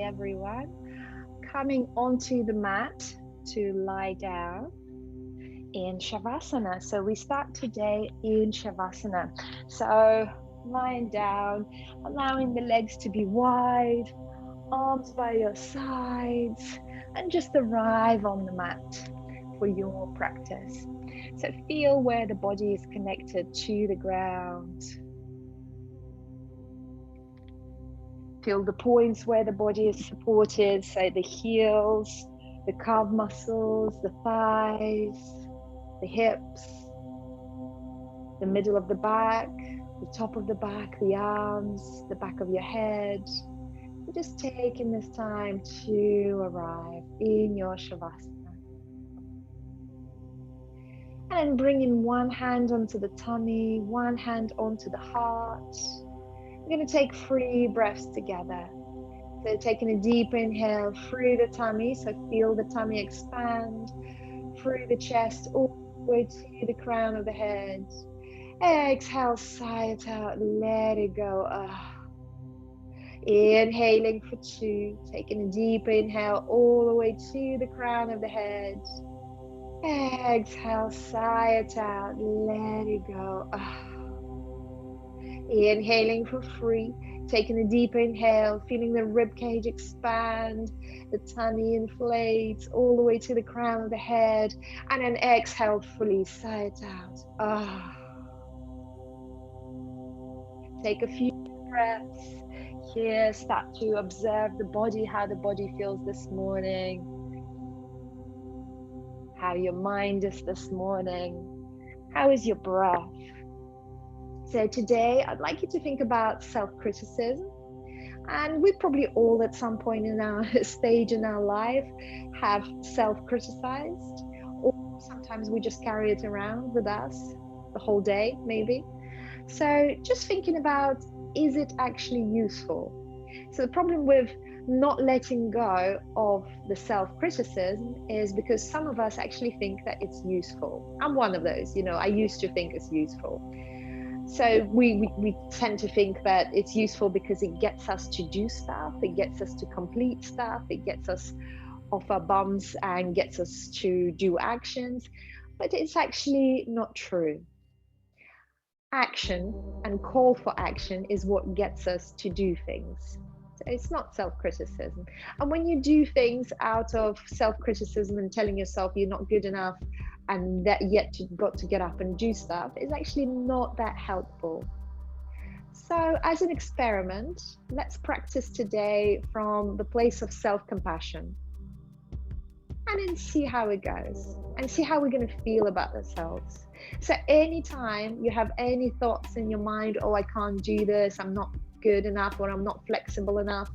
everyone. Coming onto the mat to lie down in Shavasana. So we start today in Shavasana. So lying down, allowing the legs to be wide, arms by your sides, and just arrive on the mat for your practice. So feel where the body is connected to the ground. Feel the points where the body is supported, so the heels, the calf muscles, the thighs, the hips, the middle of the back, the top of the back, the arms, the back of your head. We're just taking this time to arrive in your Shavasana. And then bringing one hand onto the tummy, one hand onto the heart. We're going to take 3 breaths together. So taking a deep inhale through the tummy, so feel the tummy expand through the chest all the way to the crown of the head. Exhale, sigh it out, let it go. Inhaling for 2, taking a deep inhale all the way to the crown of the head. Exhale, sigh it out, let it go. Inhaling for 3, taking a deep inhale, feeling the rib cage expand, the tummy inflates all the way to the crown of the head, and then exhale fully, sigh it out. Take a few breaths here, start to observe the body, how the body feels this morning, how your mind is this morning, how is your breath. So today, I'd like you to think about self-criticism. And we probably all at some point in our stage in our life have self-criticized, or sometimes we just carry it around with us the whole day, maybe. So just thinking about, is it actually useful? So the problem with not letting go of the self-criticism is because some of us actually think that it's useful. I'm one of those, I used to think it's useful. So we tend to think that it's useful because it gets us to do stuff, it gets us to complete stuff, it gets us off our bums and gets us to do actions, but it's actually not true. Action and call for action is what gets us to do things. So it's not self-criticism. And when you do things out of self-criticism and telling yourself you're not good enough and that yet you've got to get up and do stuff, is actually not that helpful. So as an experiment, let's practice today from the place of self-compassion and then see how it goes and see how we're going to feel about ourselves. So anytime you have any thoughts in your mind, I can't do this, I'm not good enough, or I'm not flexible enough,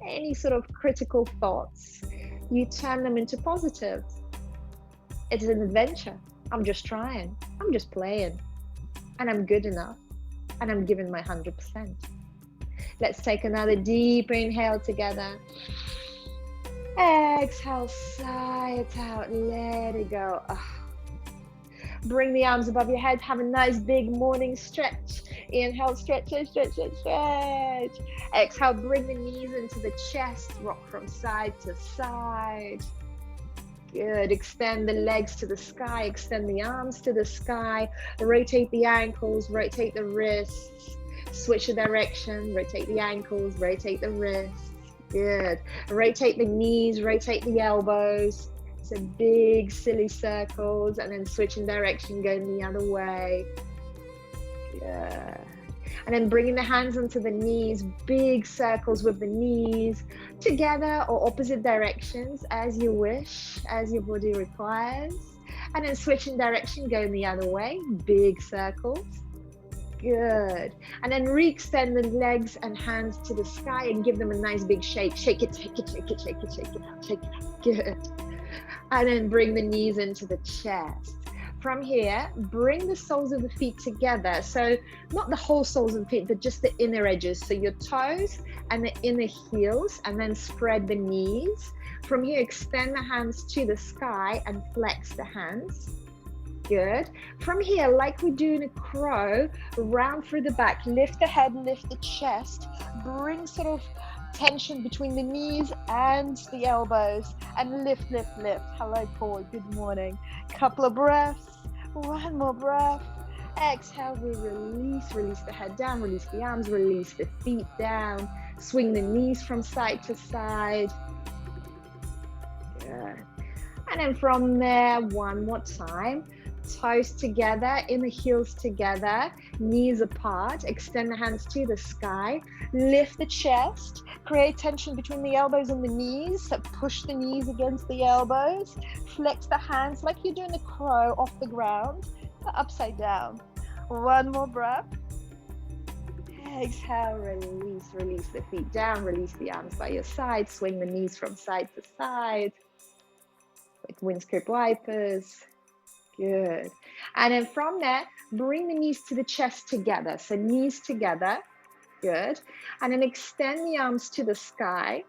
any sort of critical thoughts, you turn them into positive. It's an adventure. I'm just trying. I'm just playing. And I'm good enough. And I'm giving my 100%. Let's take another deep inhale together. Exhale, sigh it out, let it go. Bring the arms above your head. Have a nice big morning stretch. Inhale, stretch, stretch, stretch, stretch, stretch. Exhale, bring the knees into the chest. Rock from side to side. Good. Extend the legs to the sky. Extend the arms to the sky. Rotate the ankles. Rotate the wrists. Switch the direction. Rotate the ankles. Rotate the wrists. Good. Rotate the knees. Rotate the elbows. So big silly circles, and then switching direction, going the other way. Good. And then bringing the hands onto the knees, big circles with the knees, together or opposite directions as you wish, as your body requires. And then switching direction, going the other way, big circles. Good. And then re-extend the legs and hands to the sky and give them a nice big shake. Shake it, shake it, shake it, shake it, shake it out, shake it out. Good. And then bring the knees into the chest. From here, bring the soles of the feet together. So not the whole soles of the feet, but just the inner edges. So your toes and the inner heels, and then spread the knees. From here, extend the hands to the sky and flex the hands. Good. From here, like we do in a crow, round through the back, lift the head, lift the chest, bring sort of tension between the knees and the elbows, and lift, lift, lift. Hello, Paul. Good morning. Couple of breaths. One more breath. Exhale, we release the head down, release the arms, release the feet down. Swing the knees from side to side. Good. And then from there, one more time. Toes together, inner heels together, knees apart. Extend the hands to the sky. Lift the chest. Create tension between the elbows and the knees. So push the knees against the elbows. Flex the hands like you're doing a crow off the ground. Upside down. One more breath. Exhale, release the feet down. Release the arms by your side. Swing the knees from side to side. Like windscreen wipers. Good. And then from there, bring the knees to the chest together. So knees together. Good. And then extend the arms to the sky.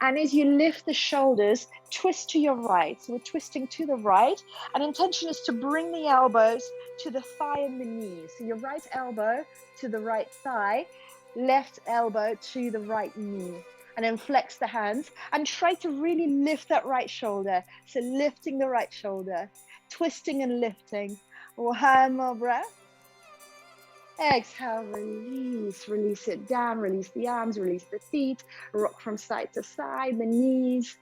And as you lift the shoulders, twist to your right. So we're twisting to the right. And intention is to bring the elbows to the thigh and the knees. So your right elbow to the right thigh, left elbow to the right knee. And then flex the hands and try to really lift that right shoulder. So lifting the right shoulder, twisting and lifting. One more breath. Exhale, release it down, release the arms, release the feet, rock from side to side, the knees.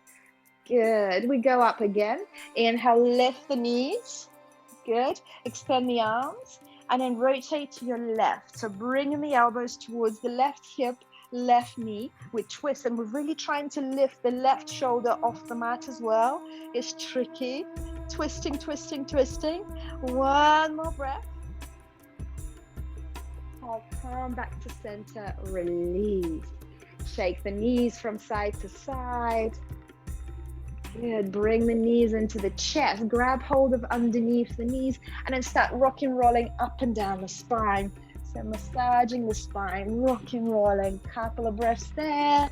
Good. We go up again. Inhale, lift the knees. Good. Extend the arms and then rotate to your left. So bringing the elbows towards the left hip, left knee with twist, and we're really trying to lift the left shoulder off the mat as well. It's tricky. Twisting, twisting, twisting. One more breath. Palm back to center, release. Shake the knees from side to side. Good. Bring the knees into the chest. Grab hold of underneath the knees and then start rocking, rolling up and down the spine. So massaging the spine, rocking, rolling. Couple of breaths there.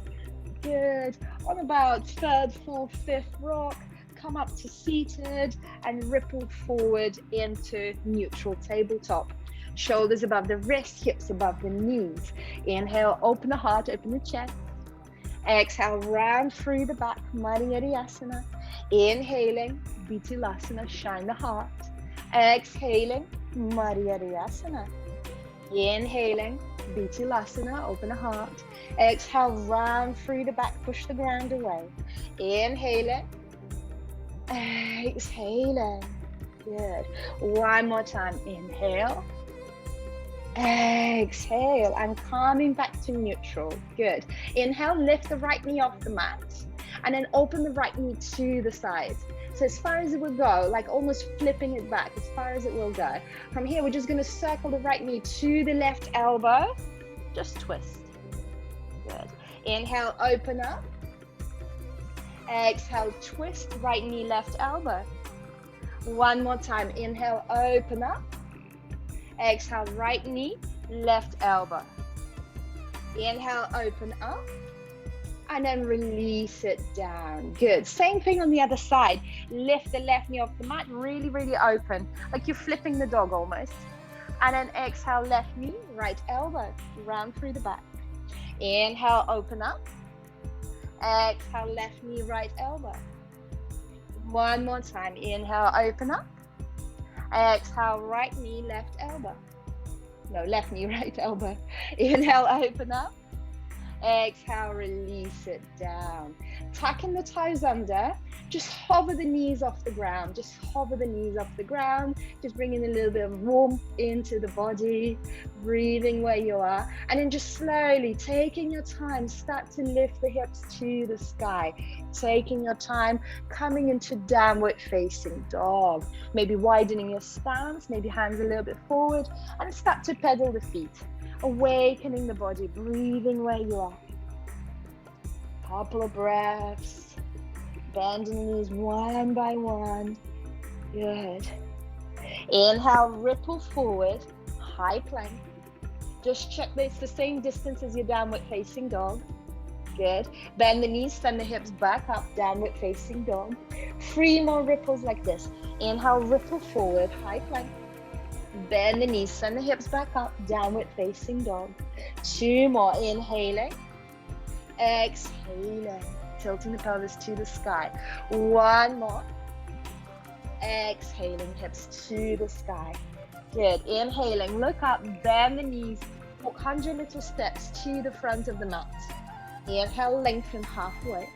Good. On about third, fourth, fifth rock, come up to seated and ripple forward into neutral tabletop. Shoulders above the wrists, hips above the knees. Inhale, open the heart, open the chest. Exhale, round through the back, Vinyasa. Inhaling, Vinyasa, shine the heart. Exhaling, Vinyasa. Inhaling, Vinyasa, open the heart. Exhale, round through the back, push the ground away. Inhaling, exhaling. Good. One more time, inhale. Exhale and coming back to neutral. Good. Inhale, lift the right knee off the mat and then open the right knee to the side. So as far as it will go, like almost flipping it back, as far as it will go. From here, we're just going to circle the right knee to the left elbow. Just twist. Good. Inhale, open up. Exhale, twist, right knee, left elbow. One more time. Inhale, open up. Exhale, right knee, left elbow. Inhale, open up. And then release it down. Good. Same thing on the other side. Lift the left knee off the mat, really, really open. Like you're flipping the dog almost. And then exhale, left knee, right elbow. Round through the back. Inhale, open up. Exhale, left knee, right elbow. One more time. Inhale, open up. Exhale, right knee, left elbow. No, left knee, right elbow. Inhale, open up. Exhale, release it down. Tucking the toes under. Just hover the knees off the ground. Just hover the knees off the ground. Just bringing a little bit of warmth into the body. Breathing where you are. And then just slowly, taking your time, start to lift the hips to the sky. Taking your time, coming into downward facing dog. Maybe widening your stance, maybe hands a little bit forward. And start to pedal the feet. Awakening the body, breathing where you are. Couple of breaths. Bending the knees one by one. Good. Inhale, ripple forward, high plank. Just check that it's the same distance as your downward facing dog. Good. Bend the knees, send the hips back up, downward facing dog. 3 more ripples like this. Inhale, ripple forward, high plank. Bend the knees, send the hips back up, downward facing dog. 2 more, inhaling. Exhaling, tilting the pelvis to the sky. One more. Exhaling, hips to the sky. Good. Inhaling, look up, bend the knees, walk 100 little steps to the front of the mat. Inhale, lengthen halfway.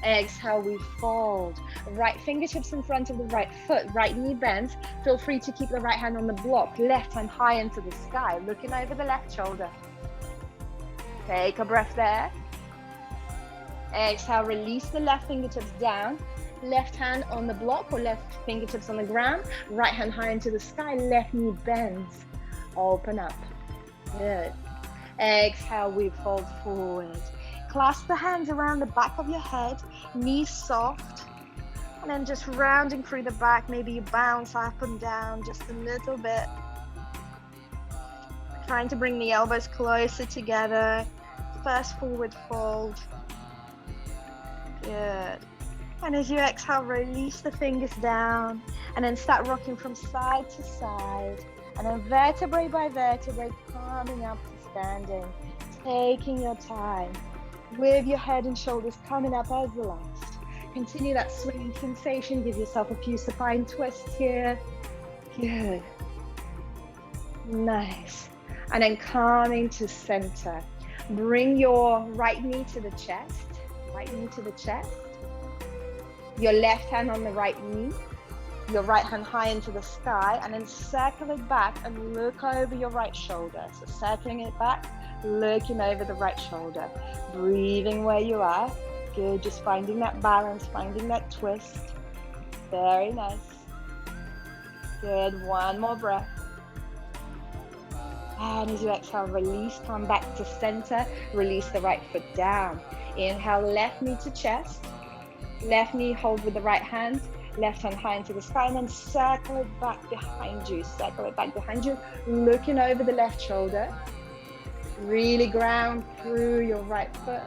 Exhale, we fold. Right fingertips in front of the right foot, right knee bends. Feel free to keep the right hand on the block, left hand high into the sky, looking over the left shoulder. Take a breath there. Exhale, release the left fingertips down. Left hand on the block or left fingertips on the ground. Right hand high into the sky, left knee bends. Open up. Good. Exhale, we fold forward. Clasp the hands around the back of your head, knees soft. And then just rounding through the back, maybe you bounce up and down just a little bit. Trying to bring the elbows closer together. First forward fold. Good. And as you exhale, release the fingers down and then start rocking from side to side. And then vertebrae by vertebrae, coming up to standing. Taking your time with your head and shoulders coming up as the last. Continue that swinging sensation. Give yourself a few supine twists here. Good. Nice. And then coming to center. Bring your right knee to the chest. Right knee to the chest. Your left hand on the right knee. Your right hand high into the sky. And then circle it back and look over your right shoulder. So circling it back, looking over the right shoulder. Breathing where you are. Good. Just finding that balance, finding that twist. Very nice. Good. One more breath. And as you exhale, release, come back to center. Release the right foot down. Inhale, left knee to chest. Left knee hold with the right hand. Left hand high into the sky. And then circle it back behind you. Circle it back behind you. Looking over the left shoulder. Really ground through your right foot.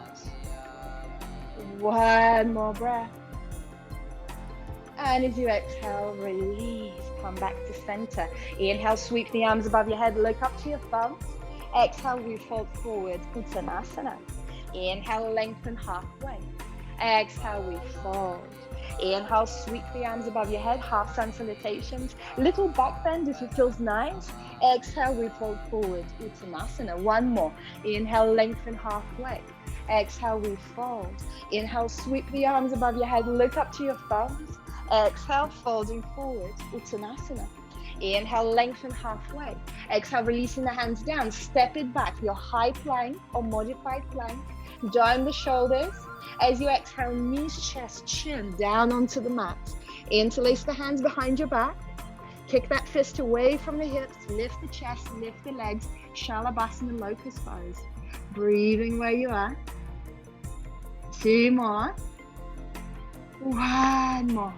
One more breath. And as you exhale, release. Come back to center. Inhale, sweep the arms above your head. Look up to your thumbs. Exhale, we fold forward. Uttanasana. Inhale, lengthen halfway. Exhale, we fold. Inhale, sweep the arms above your head. Half sun salutations. Little back bend if it feels nice. Exhale, we fold forward. Uttanasana. One more. Inhale, lengthen halfway. Exhale, we fold. Inhale, sweep the arms above your head. Look up to your thumbs. Exhale, folding forward. Uttanasana. Inhale, lengthen halfway. Exhale, releasing the hands down. Step it back. Your high plank or modified plank. Down the shoulders. As you exhale, knees, chest, chin down onto the mat. Interlace the hands behind your back. Kick that fist away from the hips. Lift the chest, lift the legs. Shalabhasana, locust pose. Breathing where you are. Two more. One more.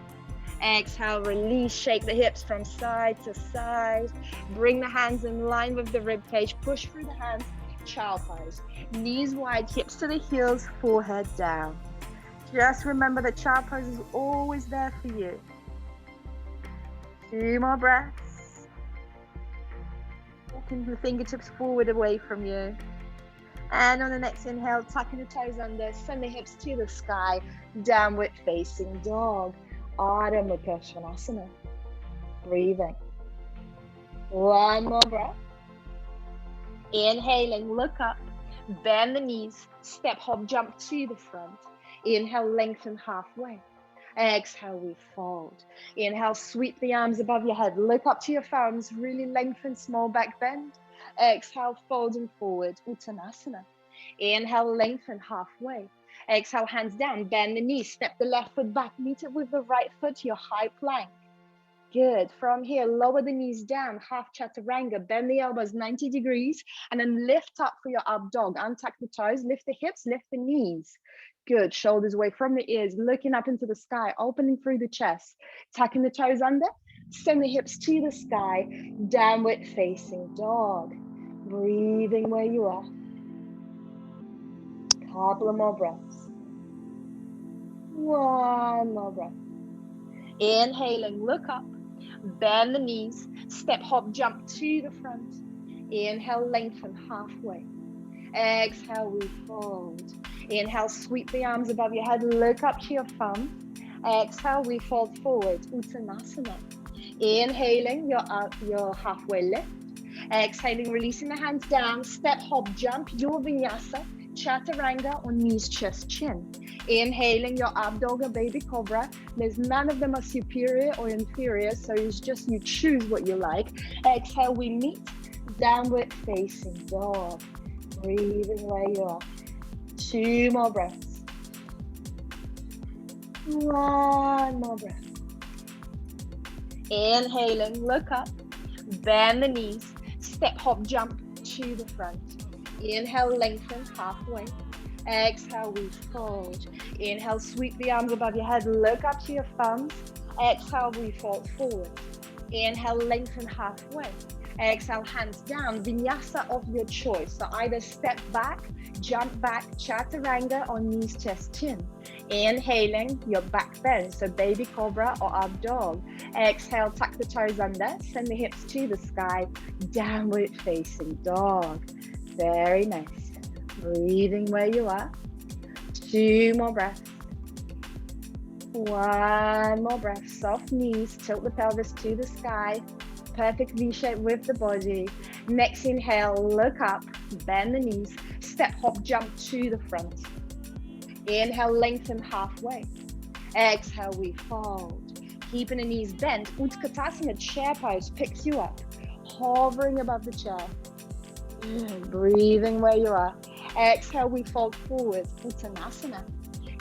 Exhale, release, shake the hips from side to side. Bring the hands in line with the rib cage. Push through the hands. Child pose. Knees wide, hips to the heels, forehead down. Just remember that child pose is always there for you. Two more breaths. Walking the fingertips forward away from you. And on the next inhale, tucking the toes under, send the hips to the sky, downward facing dog. Ardha Mukha Svanasana. Breathing. One more breath. Inhaling, look up, bend the knees, step, hop, jump to the front. Inhale, lengthen halfway. Exhale, we fold. Inhale, sweep the arms above your head. Look up to your thumbs, really lengthen, small back bend. Exhale, folding forward, Uttanasana. Inhale, lengthen halfway. Exhale, hands down, bend the knees, step the left foot back, meet it with the right foot, your high plank. Good. From here, lower the knees down, half chaturanga, bend the elbows 90 degrees, and then lift up for your up dog. Untuck the toes, lift the hips, lift the knees. Good. Shoulders away from the ears, looking up into the sky, opening through the chest, tucking the toes under, send the hips to the sky, downward facing dog. Breathing where you are. Couple of more breaths. One more breath. Inhaling, look up, bend the knees, step, hop, jump to the front. Inhale, lengthen halfway. Exhale, we fold. Inhale, sweep the arms above your head, look up to your thumb. Exhale, we fold forward, Uttanasana. Inhaling, your halfway lift. Exhaling, releasing the hands down, step, hop, jump, your vinyasa, chaturanga on knees, chest, chin. Inhaling, your up dog or baby cobra. There's none of them are superior or inferior, so it's just you choose what you like. Exhale, we meet, downward facing dog. Breathing where you are. 2 more breaths. 1 more breath. Inhaling, look up, bend the knees, step, hop, jump to the front. Inhale, lengthen halfway. Exhale, we fold. Inhale, sweep the arms above your head, look up to your thumbs. Exhale, we fold forward. Inhale, lengthen halfway. Exhale, hands down, vinyasa of your choice. So either step back, jump back, chaturanga on knees, chest, chin. Inhaling, your back bend, so baby cobra or up dog. Exhale, tuck the toes under, send the hips to the sky, downward facing dog. Very nice. Breathing where you are. 2 more breaths. 1 more breath. Soft knees, tilt the pelvis to the sky. Perfect V shape with the body. Next inhale, look up, bend the knees, step, hop, jump to the front. Inhale, lengthen halfway. Exhale, we fold. Keeping the knees bent, Utkatasana, chair pose, picks you up, hovering above the chair. Breathing where you are. Exhale, we fold forward, Uttanasana.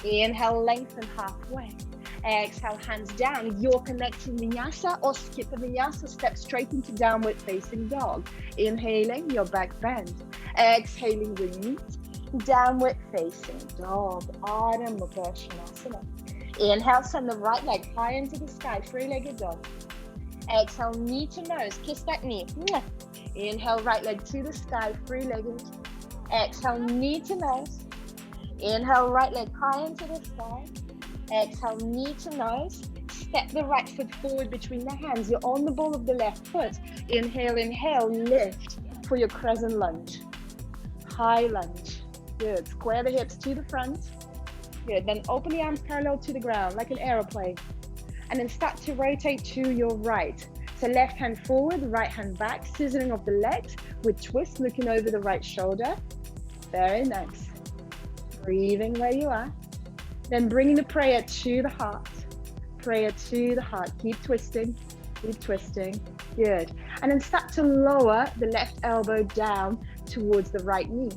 Inhale, lengthen halfway. Exhale, hands down. You're connecting vinyasa or skip a vinyasa. Step straight into downward facing dog. Inhaling, your back bend. Exhaling, we meet. Downward facing dog. Ardha Mukha Svanasana. Inhale, send the right leg high into the sky. 3-legged dog. Exhale, knee to nose. Kiss that knee. Inhale, right leg to the sky. 3-legged. Exhale, knee to nose. Inhale, right leg high into the sky. Exhale, knee to nose. Step the right foot forward between the hands. You're on the ball of the left foot. Inhale, inhale, lift for your crescent lunge. High lunge. Good. Square the hips to the front. Good. Then open the arms parallel to the ground like an aeroplane. And then start to rotate to your right. So left hand forward, right hand back, scissoring of the legs with twist, looking over the right shoulder. Very nice. Breathing where you are. Then bringing the prayer to the heart. Prayer to the heart. Keep twisting. Keep twisting. Good. And then start to lower the left elbow down towards the right knee.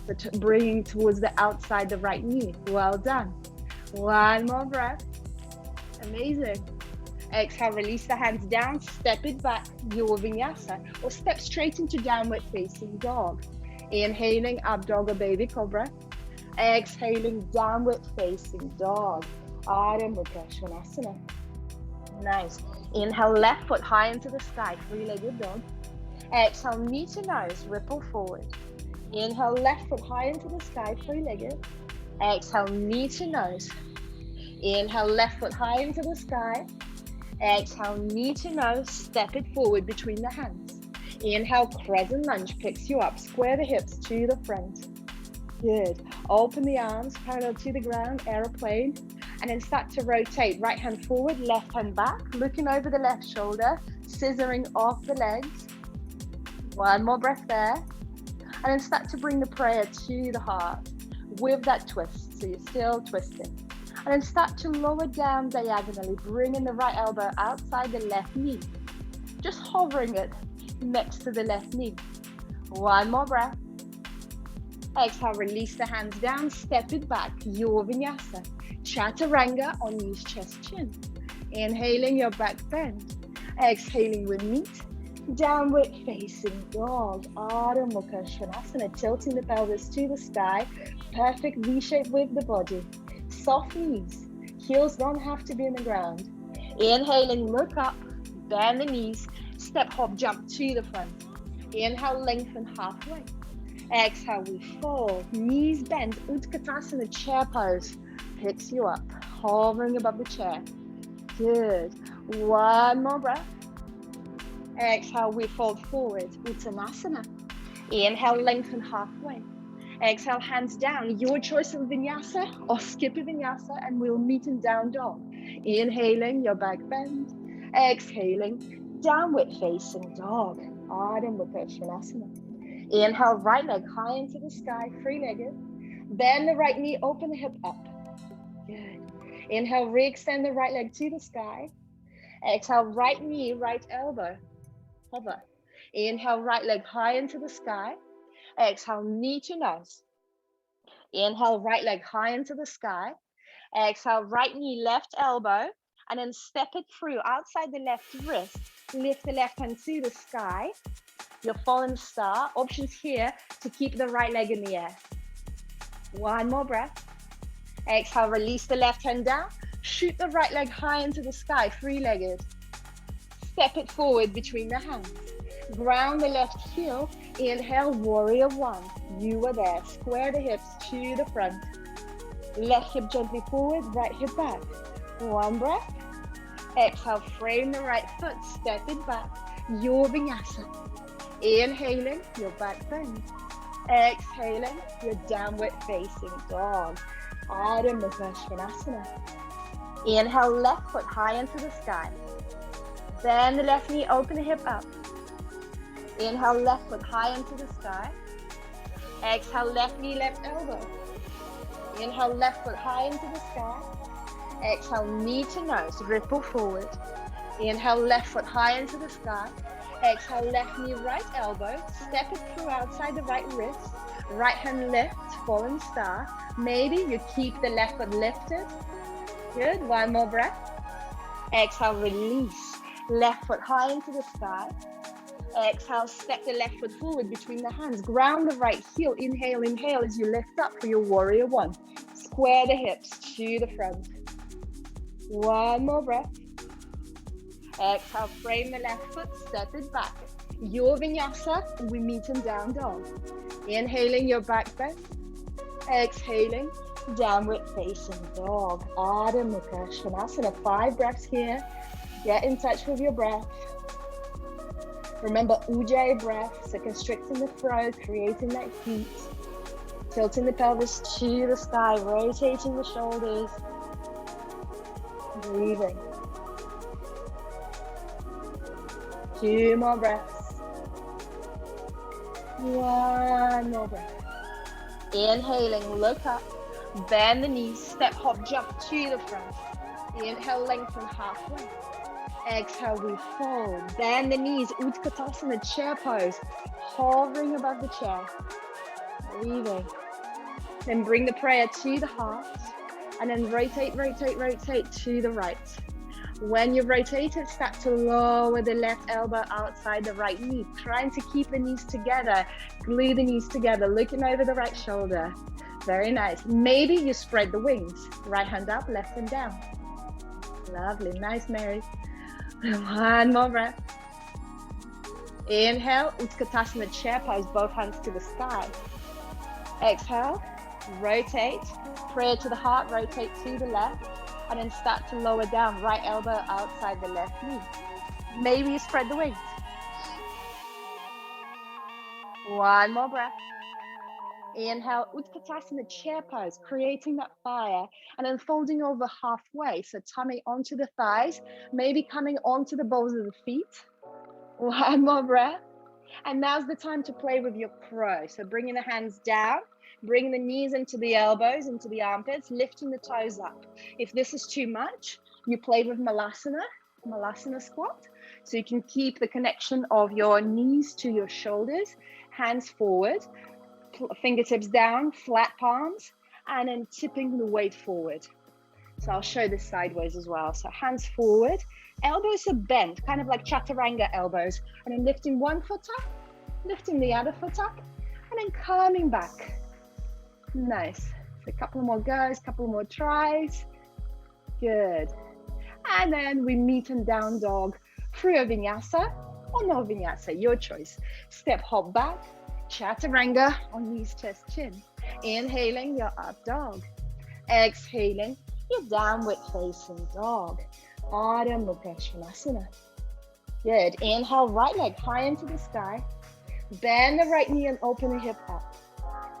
So bringing towards the outside the right knee. Well done. 1 more breath. Amazing. Exhale, release the hands down. Step it back. Your vinyasa. Or step straight into downward facing dog. Inhaling, up dog or baby cobra. Exhaling, downward facing dog. Ardha Mukha Svanasana. Nice. Inhale, left foot high into the sky, 3-legged dog. Exhale, knee to nose, ripple forward. Inhale, left foot high into the sky, 3-legged. Exhale, knee to nose. Inhale, left foot high into the sky. Exhale, knee to nose, step it forward between the hands. Inhale, crescent lunge picks you up. Square the hips to the front. Good. Open the arms parallel to the ground, aeroplane. And then start to rotate. Right hand forward, left hand back. Looking over the left shoulder. Scissoring off the legs. 1 more breath there. And then start to bring the prayer to the heart with that twist. So you're still twisting. And then start to lower down diagonally. Bringing the right elbow outside the left knee. Just hovering it next to the left knee. 1 more breath. Exhale, release the hands down, step it back, your vinyasa. Chaturanga on knees, chest, chin. Inhaling, your back bend. Exhaling, we meet. Downward facing dog. Ardha Mukha Svanasana, tilting the pelvis to the sky. Perfect V shape with the body. Soft knees. Heels don't have to be in the ground. Inhaling, look up, bend the knees, step, hop, jump to the front. Inhale, lengthen halfway. Exhale, we fold, knees bent, Utkatasana, chair pose, picks you up, hovering above the chair. Good. 1 more breath. Exhale, we fold forward, Uttanasana. Inhale, lengthen halfway. Exhale, hands down. Your choice of vinyasa or skip a vinyasa, and we'll meet in down dog. Inhaling, your back bend. Exhaling, downward facing dog. Ardha Mukha Svanasana. Inhale, right leg high into the sky, free-legged. Bend the right knee, open the hip up. Good. Inhale, re-extend the right leg to the sky. Exhale, right knee, right elbow. Hover. Inhale, right leg high into the sky. Exhale, knee to nose. Inhale, right leg high into the sky. Exhale, right knee, left elbow. And then step it through outside the left wrist. Lift the left hand to the sky. Your fallen star. Options here to keep the right leg in the air. One more breath. Exhale, release the left hand down. Shoot the right leg high into the sky, three-legged. Step it forward between the hands. Ground the left heel. Inhale, warrior one. You are there. Square the hips to the front. Left hip gently forward, right hip back. One breath. Exhale, frame the right foot, step it back. Your vinyasa. Inhaling, your back bend. Exhaling, your downward facing dog. Ardha Mukha Svanasana. Inhale, left foot high into the sky. Bend the left knee, open the hip up. Inhale, left foot high into the sky. Exhale, left knee, left elbow. Inhale, left foot high into the sky. Exhale, knee to nose, ripple forward. Inhale, left foot high into the sky. Exhale, left knee, right elbow. Step it through outside the right wrist. Right hand lift, fallen star. Maybe you keep the left foot lifted. Good, one more breath. Exhale, release. Left foot high into the sky. Exhale, step the left foot forward between the hands. Ground the right heel. Inhale, inhale as you lift up for your warrior one. Square the hips to the front. One more breath. Exhale, frame the left foot, step it back. Your vinyasa, we meet in down dog. Inhaling, your back bend. Exhaling, downward facing dog. Ardha Mukha Svanasana. 5 breaths here. Get in touch with your breath. Remember Ujjayi breath, so constricting the throat, creating that heat. Tilting the pelvis to the sky, rotating the shoulders. Breathing. 2 more breaths. 1 more breath. Inhaling, look up, bend the knees, step, hop, jump to the front. Inhale, lengthen halfway. Exhale, we fold. Bend the knees, Utkatasana, chair pose, hovering above the chair. Breathing. Then bring the prayer to the heart, and then rotate, rotate, rotate to the right. When you've rotated, start to lower the left elbow outside the right knee, trying to keep the knees together, glue the knees together, looking over the right shoulder. Very nice. Maybe you spread the wings, right hand up, left hand down. Lovely, nice, Mary. 1 more breath. Inhale, Utkatasana, chair pose, both hands to the sky. Exhale, rotate, prayer to the heart, rotate to the left. And then start to lower down, right elbow outside the left knee. Maybe you spread the wings. 1 more breath. Inhale, Utkatasana, chair pose, creating that fire, and then folding over halfway. So tummy onto the thighs, maybe coming onto the balls of the feet. 1 more breath. And now's the time to play with your crow. So bringing the hands down, bring the knees into the elbows, into the armpits, lifting the toes up. If this is too much, you play with Malasana squat. So you can keep the connection of your knees to your shoulders, hands forward, fingertips down, flat palms, and then tipping the weight forward. So I'll show this sideways as well. So hands forward, elbows are bent, kind of like chaturanga elbows, and then lifting one foot up, lifting the other foot up, and then coming back. Nice. So a couple more goes, couple more tries. Good. And then we meet in down dog through a vinyasa or no vinyasa, your choice. Step, hop back, chaturanga on knees, chest, chin. Inhaling, your up dog. Exhaling, your downward facing dog. Ardha Mukha Svanasana. Good. Inhale, right leg high into the sky. Bend the right knee and open the hip up.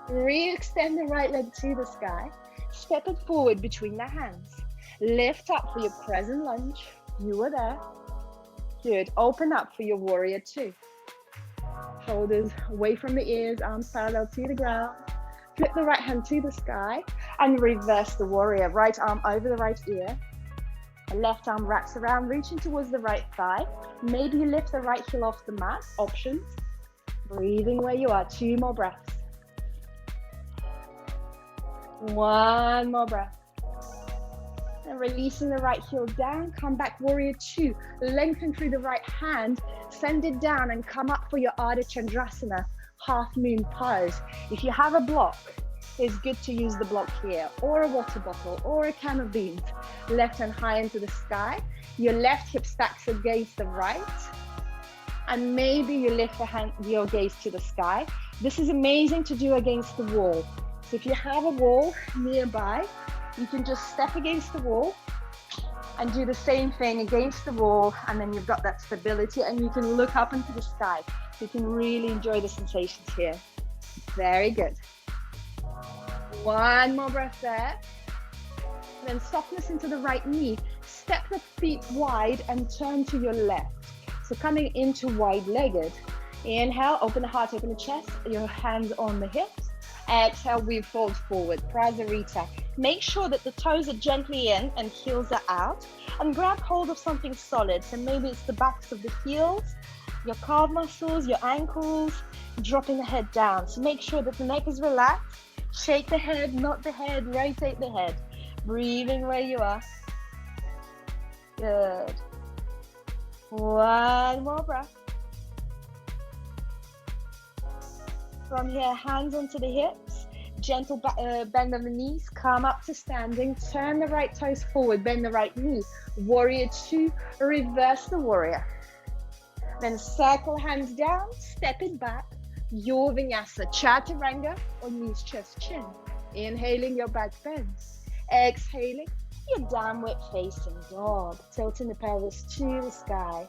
Re-extend the right leg to the sky. Step it forward between the hands. Lift up for your crescent lunge. You are there. Good. Open up for your warrior two. Shoulders away from the ears, arms parallel to the ground. Flip the right hand to the sky and reverse the warrior. Right arm over the right ear. Left arm wraps around, reaching towards the right thigh. Maybe you lift the right heel off the mat. Options. Breathing where you are. 2 more breaths. 1 more breath. And releasing the right heel down, come back, warrior two. Lengthen through the right hand, send it down and come up for your Ardha Chandrasana, half moon pose. If you have a block, it's good to use the block here, or a water bottle, or a can of beans. Left hand high into the sky. Your left hip stacks against the right. And maybe you lift your gaze to the sky. This is amazing to do against the wall. So if you have a wall nearby, you can just step against the wall and do the same thing against the wall, and then you've got that stability and you can look up into the sky. So you can really enjoy the sensations here. Very good. 1 more breath there. And then softness into the right knee. Step the feet wide and turn to your left. So coming into wide-legged. Inhale, open the heart, open the chest, your hands on the hips. Exhale, we fold forward, Prasarita. Make sure that the toes are gently in and heels are out. And grab hold of something solid. So maybe it's the backs of the heels, your calf muscles, your ankles, dropping the head down. So make sure that the neck is relaxed. Shake the head, not the head, rotate the head. Breathing where you are. Good. 1 more breath. From here, hands onto the hips, gentle bend of the knees, come up to standing, turn the right toes forward, bend the right knee. Warrior two, reverse the warrior. Then circle hands down, step it back. Your Vinyasa, Chaturanga or knees, chest, chin. Inhaling, your back bends. Exhaling, your downward facing dog. Tilting the pelvis to the sky.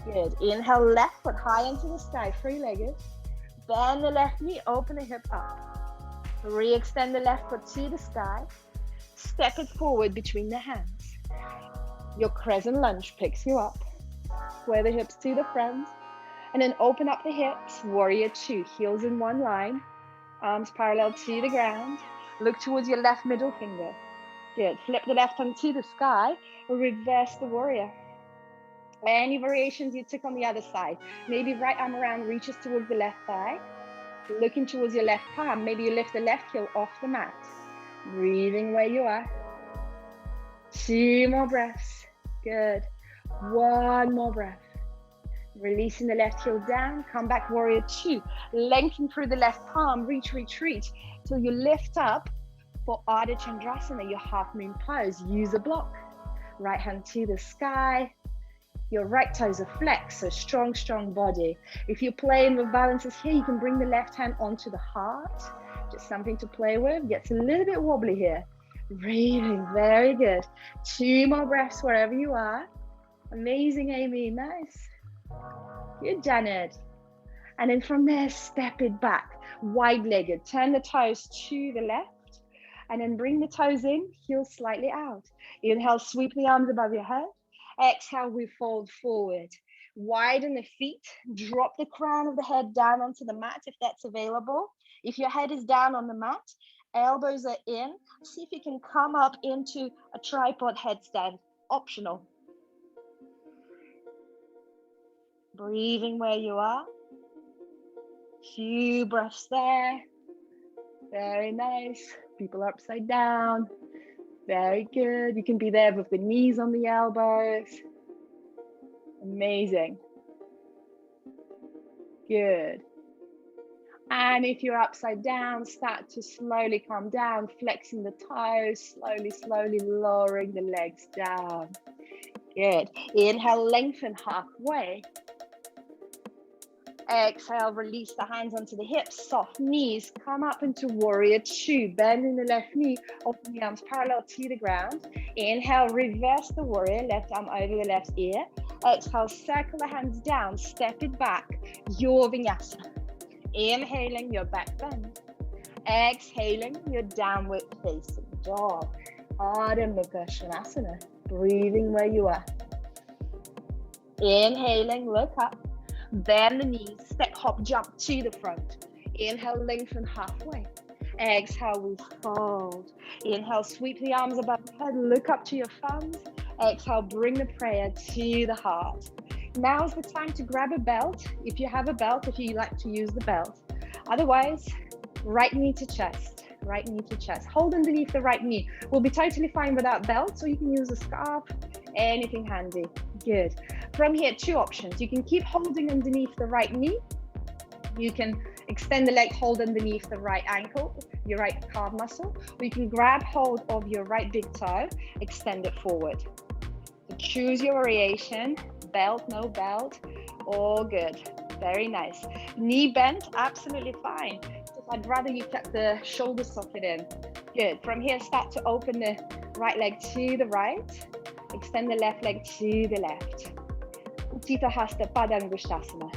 Good. Inhale, left foot high into the sky, three-legged. Bend the left knee, open the hip up. Re-extend the left foot to the sky. Step it forward between the hands. Your crescent lunge picks you up. Square the hips to the front. And then open up the hips. Warrior two, heels in one line. Arms parallel to the ground. Look towards your left middle finger. Good. Flip the left arm to the sky. Reverse the warrior. Any variations you took on the other side. Maybe right arm around reaches towards the left thigh. Looking towards your left palm. Maybe you lift the left heel off the mat. Breathing where you are. 2 more breaths. Good. 1 more breath. Releasing the left heel down. Come back, warrior two. Lengthen through the left palm. Reach, retreat. Till you lift up for Ardha Chandrasana, your half moon pose. Use a block. Right hand to the sky. Your right toes are flexed, so strong, strong body. If you're playing with balances here, you can bring the left hand onto the heart. Just something to play with. Gets a little bit wobbly here. Breathing, very good. 2 more breaths wherever you are. Amazing, Amy, nice. Good, Janet. And then from there, step it back. Wide-legged, turn the toes to the left. And then bring the toes in, heels slightly out. Inhale, sweep the arms above your head. Exhale, we fold forward. Widen the feet, drop the crown of the head down onto the mat if that's available. If your head is down on the mat, elbows are in. See if you can come up into a tripod headstand, optional. Breathing where you are. Few breaths there. Very nice. People are upside down. Very good. You can be there with the knees on the elbows. Amazing. Good. And if you're upside down, start to slowly come down, flexing the toes, slowly lowering the legs down. Good. Inhale, lengthen halfway. Exhale, release the hands onto the hips, soft knees, come up into warrior two, bending the left knee, open the arms parallel to the ground. Inhale, reverse the warrior, left arm over the left ear. Exhale, circle the hands down, step it back, your Vinyasa. Inhaling, your back bend. Exhaling your downward facing dog. Ardha Mukha Svanasana. Breathing where you are. Inhaling, look up. Bend the knees, step, hop, jump to the front. Inhale, lengthen halfway. Exhale, we fold. Inhale, sweep the arms above the head, look up to your thumbs. Exhale, bring the prayer to the heart. Now's the time to grab a belt. If you have a belt, if you like to use the belt. Otherwise, right knee to chest, right knee to chest. Hold underneath the right knee. We'll be totally fine without belts, or you can use a scarf, anything handy. Good. From here, two options. You can keep holding underneath the right knee. You can extend the leg, hold underneath the right ankle, your right calf muscle, or you can grab hold of your right big toe, extend it forward. So choose your variation, belt, no belt, all good. Very nice. Knee bent, absolutely fine. Just I'd rather you kept the shoulder socket in. Good. From here, start to open the right leg to the right, extend the left leg to the left. Utthita Hasta Padangusthasana.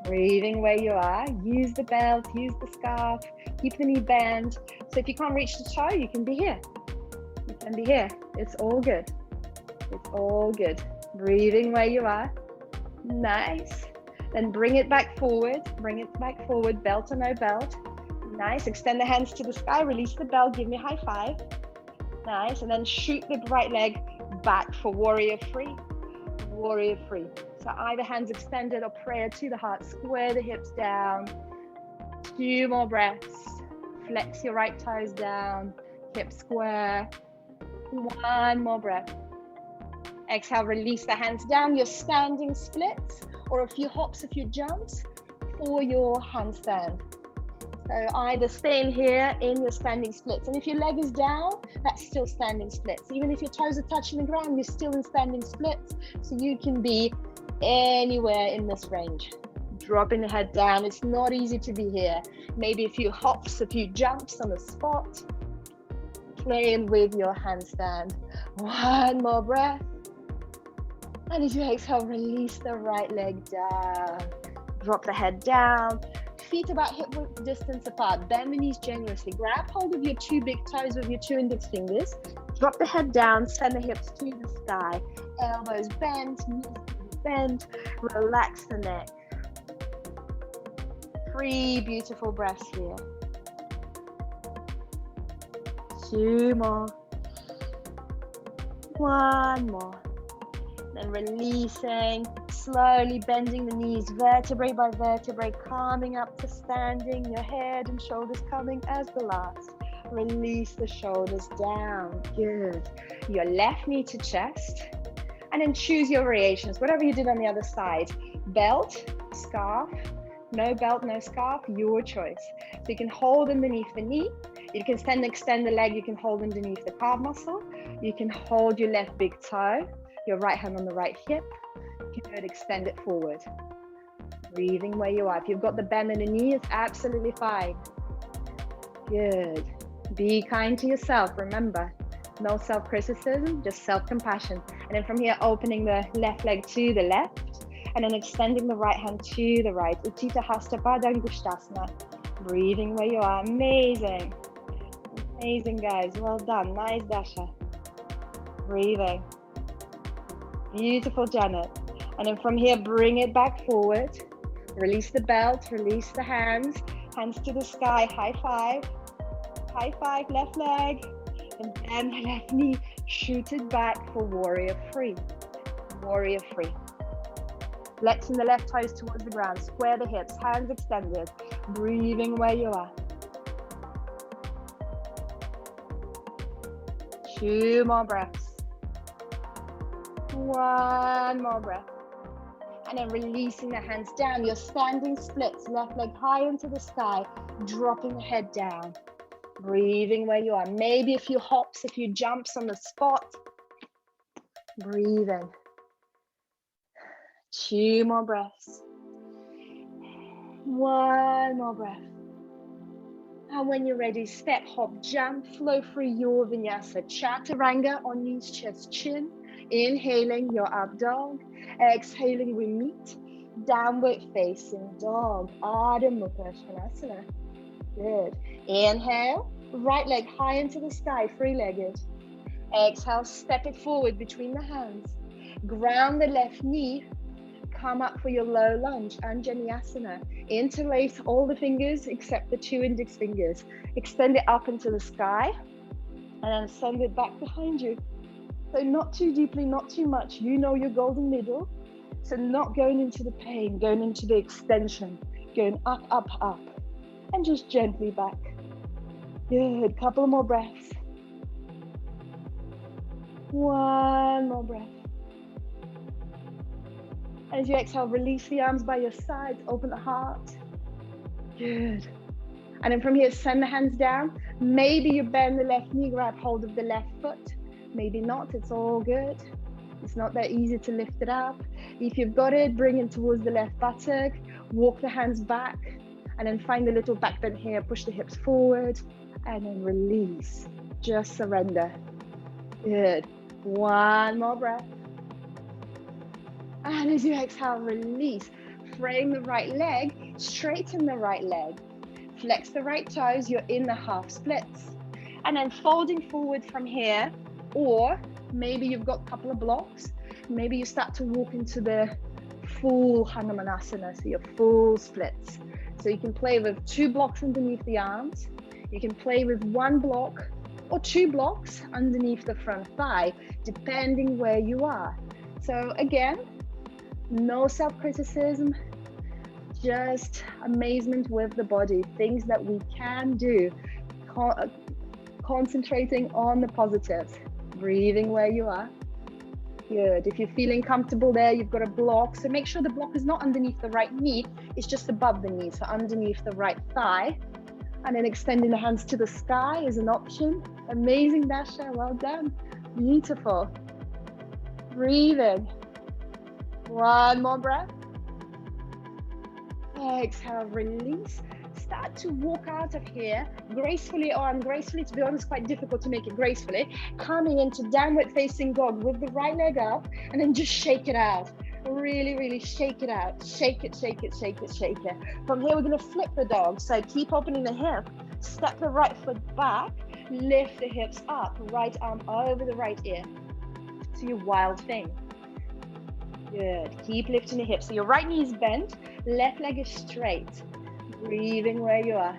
Breathing where you are. Use the belt, use the scarf, keep the knee bent. So if you can't reach the toe, you can be here. You can be here. It's all good. It's all good. Breathing where you are. Nice. Then bring it back forward. Bring it back forward. Belt or no belt. Nice. Extend the hands to the sky. Release the belt. Give me a high five. Nice. And then shoot the right leg back for warrior three. Warrior three. So either hands extended or prayer to the heart. Square the hips down. 2 more breaths. Flex your right toes down. Hip square. 1 more breath. Exhale, release the hands down. Your standing splits, or a few hops, a few jumps for your handstand. So either staying here in your standing splits. And if your leg is down, that's still standing splits. Even if your toes are touching the ground, you're still in standing splits. So you can be anywhere in this range. Dropping the head down. It's not easy to be here. Maybe a few hops, a few jumps on the spot. Playing with your handstand. 1 more breath. And as you exhale, release the right leg down. Drop the head down. Feet about hip width distance apart. Bend the knees generously. Grab hold of your 2 big toes with your 2 index fingers. Drop the head down. Send the hips to the sky. Elbows bent. Knees bent. Relax the neck. 3 beautiful breaths here. 2 more. 1 more. Then releasing, slowly bending the knees, vertebrae by vertebrae, calming up to standing, your head and shoulders coming as the last. Release the shoulders down. Good. Your left knee to chest. And then choose your variations, whatever you did on the other side. Belt, scarf, no belt, no scarf, your choice. So you can hold underneath the knee. You can extend the leg. You can hold underneath the calf muscle. You can hold your left big toe. Your right hand on the right hip. Good, extend it forward. Breathing where you are. If you've got the bend in the knee, it's absolutely fine. Good. Be kind to yourself. Remember, no self-criticism, just self-compassion. And then from here, opening the left leg to the left, and then extending the right hand to the right. Utthita Hasta Padangusthasana. Breathing where you are. Amazing. Amazing, guys. Well done. Nice dasha. Breathing. Beautiful, Janet. And then from here, bring it back forward. Release the belt, release the hands. Hands to the sky, high five. High five, left leg. And bend the left knee. Shoot it back for warrior three. Warrior three. Flexing the left toes towards the ground. Square the hips, hands extended. Breathing where you are. 2 more breaths. 1 more breath. And then releasing the hands down. Your standing splits. Left leg high into the sky. Dropping the head down. Breathing where you are. Maybe a few hops, a few jumps on the spot. Breathing. 2 more breaths. 1 more breath. And when you're ready, step, hop, jump, flow through your vinyasa. Chaturanga on knees, chest, chin. Inhaling your up dog. Exhaling, we meet. Downward facing dog. Ardha Mukha Svanasana. Good. Inhale, right leg high into the sky, three-legged. Exhale, step it forward between the hands. Ground the left knee. Come up for your low lunge, Vinyasa. Interlace all the fingers except the two index fingers. Extend it up into the sky and then send it back behind you. So not too deeply, not too much. You know your golden middle. So not going into the pain, going into the extension, going up, up, up, and just gently back. Good. Couple more breaths. One more breath. As you exhale, release the arms by your sides, open the heart. Good. And then from here, send the hands down. Maybe you bend the left knee, grab hold of the left foot. Maybe not, it's all good. It's not that easy to lift it up. If you've got it, bring it towards the left buttock, walk the hands back, and then find a little back bend here, push the hips forward, and then release. Just surrender. Good. One more breath. And as you exhale, release. Frame the right leg, straighten the right leg. Flex the right toes, you're in the half splits. And then folding forward from here, or maybe you've got a couple of blocks. Maybe you start to walk into the full Hanumanasana, so your full splits. So you can play with 2 blocks underneath the arms. You can play with 1 block or 2 blocks underneath the front thigh, depending where you are. So again, no self-criticism, just amazement with the body, things that we can do, concentrating on the positives, breathing where you are. Good. If you're feeling comfortable there, you've got a block, so make sure the block is not underneath the right knee, it's just above the knee, so underneath the right thigh. And then extending the hands to the sky is an option. Amazing, Dasha, well done. Beautiful. Breathing. One more breath. Exhale, release. Start to walk out of here gracefully or ungracefully. To be honest, quite difficult to make it gracefully. Coming into downward facing dog with the right leg up, and then just shake it out. Really, really shake it out. Shake it, shake it, shake it, shake it. From here, we're going to flip the dog. So keep opening the hip. Step the right foot back. Lift the hips up. Right arm over the right ear. To your wild thing. Good. Keep lifting the hips. So your right knee is bent. Left leg is straight. Breathing where you are.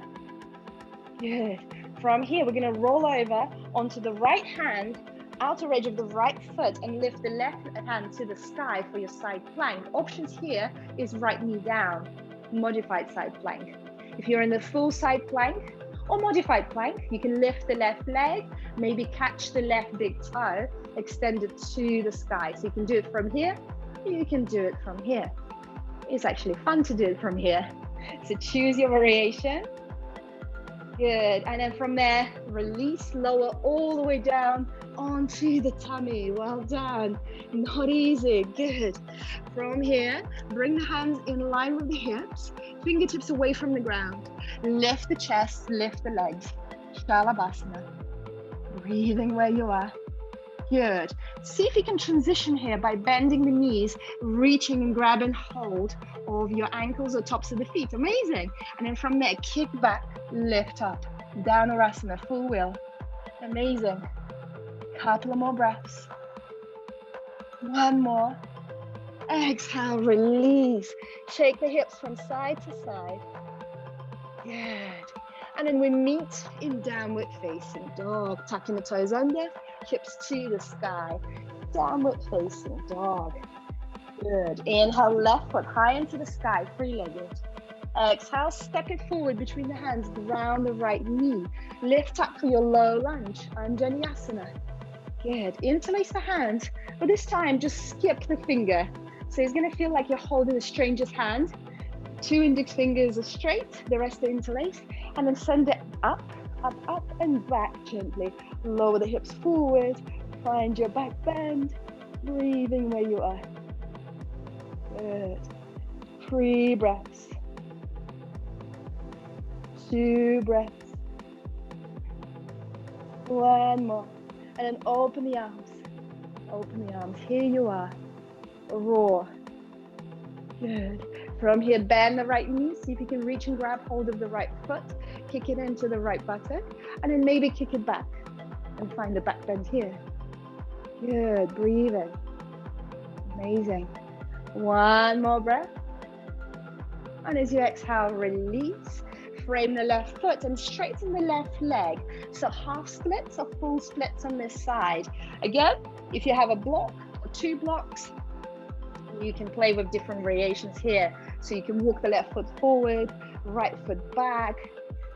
Good. From here, we're going to roll over onto the right hand, outer edge of the right foot, and lift the left hand to the sky for your side plank. Options here is right knee down, modified side plank. If you're in the full side plank or modified plank, you can lift the left leg, maybe catch the left big toe, extend it to the sky. So you can do it from here, you can do it from here. It's actually fun to do it from here. So choose your variation. Good. And then from there, release, lower all the way down onto the tummy. Well done. Not easy. Good. From here, bring the hands in line with the hips, fingertips away from the ground. Lift the chest, lift the legs. Shalabhasana. Breathing where you are. Good. See if you can transition here by bending the knees, reaching and grab and hold of your ankles or tops of the feet. Amazing. And then from there, kick back, lift up. Dhanurasana, full wheel. Amazing. Couple of more breaths. One more. Exhale, release. Shake the hips from side to side. Good. And then we meet in downward facing dog, tucking the toes under, hips to the sky. Downward facing dog. Good. Inhale, left foot high into the sky, three-legged. Exhale, step it forward between the hands, ground the right knee. Lift up for your low lunge, Vinyasa. Good. Interlace the hands, but this time just skip the finger. So it's going to feel like you're holding a stranger's hand. 2 index fingers are straight, the rest are interlaced, and then send it up, up, up, and back gently. Lower the hips forward, find your back bend, breathing where you are. Good. 3 breaths. 2 breaths. 1 more. And then open the arms. Open the arms. Here you are. Roar. Good. From here, bend the right knee. See if you can reach and grab hold of the right foot. kick it into the right buttock, and then maybe kick it back and find the back bend here. Good, breathing. Amazing. One more breath. And as you exhale, release. Frame the left foot and straighten the left leg. So half splits or full splits on this side. Again, if you have a block or 2 blocks, you can play with different variations here. So you can walk the left foot forward, right foot back,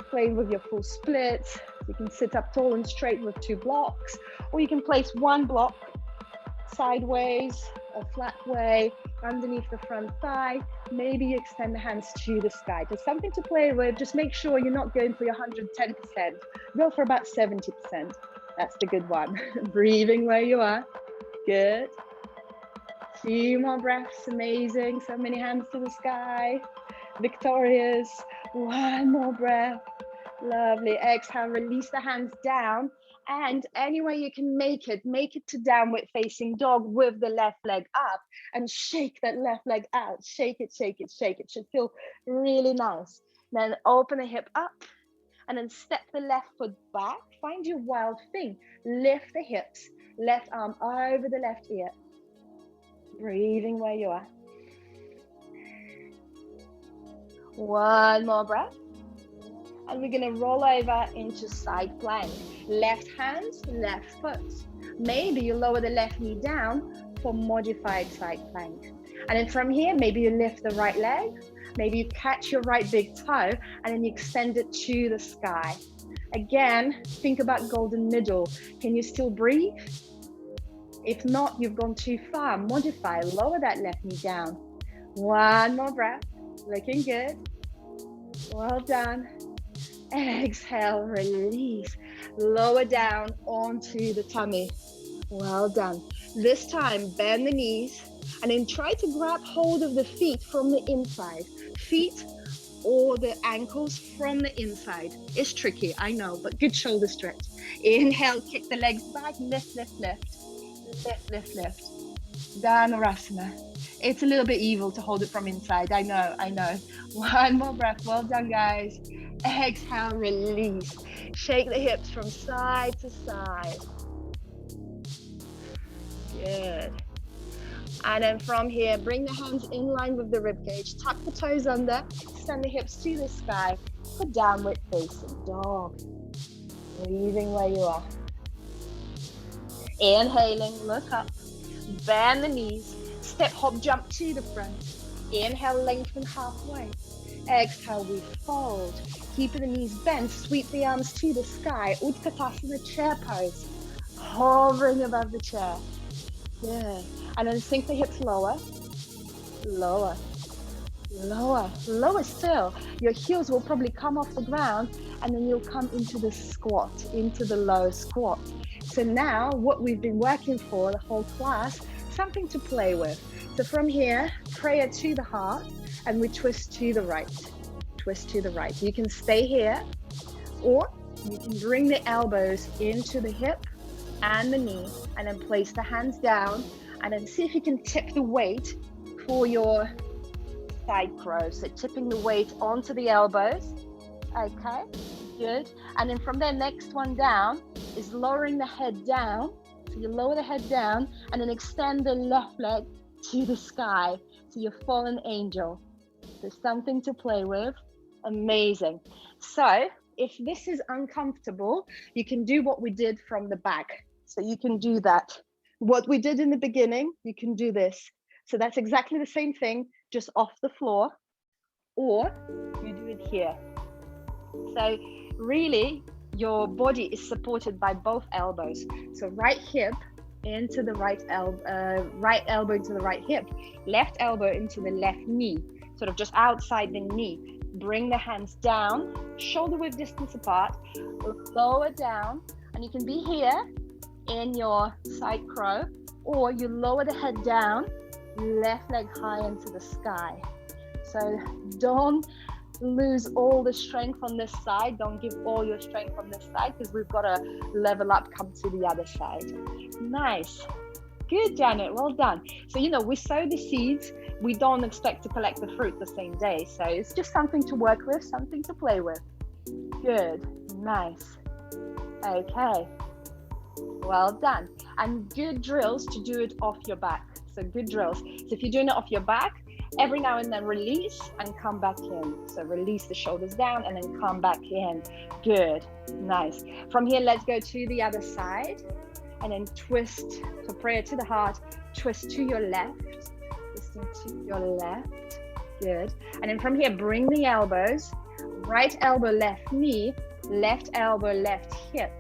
play with your full splits. You can sit up tall and straight with 2 blocks, or you can place 1 block sideways or flat way underneath the front thigh. Maybe you extend the hands to the sky. There's something to play with. Just make sure you're not going for your 110%. Go for about 70%. That's the good one. Breathing where you are. Good. 2 more breaths. Amazing. So many hands to the sky. Victorious. 1 more breath. Lovely. Exhale, release the hands down. And any way you can make it to downward facing dog with the left leg up, and shake that left leg out. Shake it, shake it, shake it. Should feel really nice. Then open the hip up and then step the left foot back. Find your wild thing. Lift the hips, left arm over the left ear. Breathing where you are. 1 more breath. And we're going to roll over into side plank. Left hand, left foot. Maybe you lower the left knee down for modified side plank. And then from here, maybe you lift the right leg. Maybe you catch your right big toe and then you extend it to the sky. Again, think about golden middle. Can you still breathe? If not, you've gone too far. Modify, lower that left knee down. 1 more breath. Looking good. Well done. Exhale, release. Lower down onto the tummy. Well done. This time, bend the knees and then try to grab hold of the feet from the inside. Feet or the ankles from the inside. It's tricky, I know, but good shoulder stretch. Inhale, kick the legs back, lift, lift, lift. Lift, lift, lift. Dhanurasana. It's a little bit evil to hold it from inside. I know. 1 more breath. Well done, guys. Exhale, release. Shake the hips from side to side. Good. And then from here, bring the hands in line with the rib cage. Tuck the toes under. Send the hips to the sky for downward facing dog. Breathing where you are. Inhaling, look up. Bend the knees. Step, hop, jump to the front. Inhale, lengthen halfway. Exhale, we fold. Keeping the knees bent, sweep the arms to the sky. Utkatasana, chair pose. Hovering above the chair. Good. And then sink the hips lower. Lower. Lower. Lower still. Your heels will probably come off the ground and then you'll come into the squat, into the low squat. So now what we've been working for the whole class, something to play with. So from here, prayer to the heart, and we twist to the right. Twist to the right. You can stay here, or you can bring the elbows into the hip and the knee, and then place the hands down, and then see if you can tip the weight for your side crow. So tipping the weight onto the elbows. Okay, good. And then from there, next one down is lowering the head down. So you lower the head down and then extend the left leg to the sky. So you're fallen angel. There's something to play with. Amazing. So if this is uncomfortable, you can do what we did from the back. So you can do that. What we did in the beginning, you can do this. So that's exactly the same thing, just off the floor, or you do it here. So really, your body is supported by both elbows. So right hip into the right elbow into the right hip, left elbow into the left knee, sort of just outside the knee. Bring the hands down, shoulder width distance apart, lower down, and you can be here in your side crow, or you lower the head down, left leg high into the sky. So don't lose all the strength on this side. Don't give all your strength on this side, because we've got to level up, come to the other side. Nice. Good, Janet. Well done. So, we sow the seeds. We don't expect to collect the fruit the same day. So it's just something to work with, something to play with. Good, nice. Okay, well done. And good drills to do it off your back. So good drills. So if you're doing it off your back, every now and then release and come back in. So release the shoulders down and then come back in. Good, nice. From here, let's go to the other side and then twist. So prayer to the heart, twist to your left, twisting to your left. Good. And then from here, bring the elbows, right elbow, left knee, left elbow, left hip.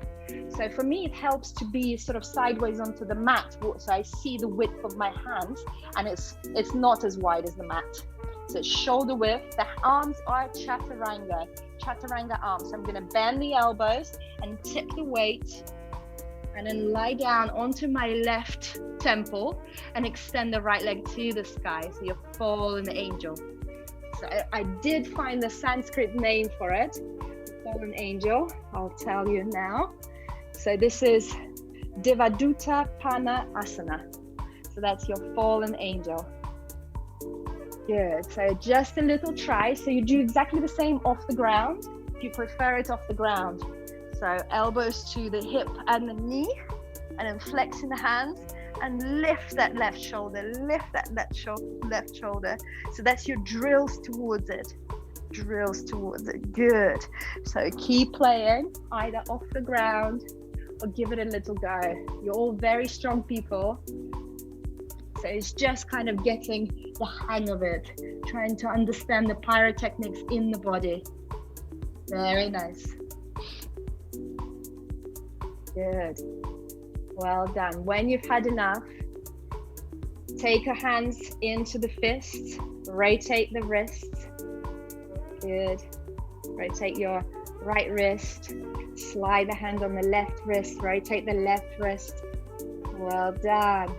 So for me, it helps to be sort of sideways onto the mat, so I see the width of my hands, and it's not as wide as the mat. So it's shoulder width. The arms are chaturanga arms. So I'm going to bend the elbows and tip the weight, and then lie down onto my left temple and extend the right leg to the sky. So you're fallen angel. So I did find the Sanskrit name for it, fallen angel. I'll tell you now. So this is Devaduta Pana Asana. So that's your fallen angel. Good. So just a little try. So you do exactly the same off the ground, if you prefer it off the ground. So elbows to the hip and the knee, and then flexing the hands and lift that left shoulder, lift that left shoulder. So that's your drills towards it. Drills towards it. Good. So keep playing either off the ground or give it a little go. You're all very strong people. So it's just kind of getting the hang of it, trying to understand the pyrotechnics in the body. Very nice. Good. Well done. When you've had enough, take your hands into the fists, rotate the wrists. Good. Rotate your right wrist, slide the hand on the left wrist, rotate the left wrist. Well done.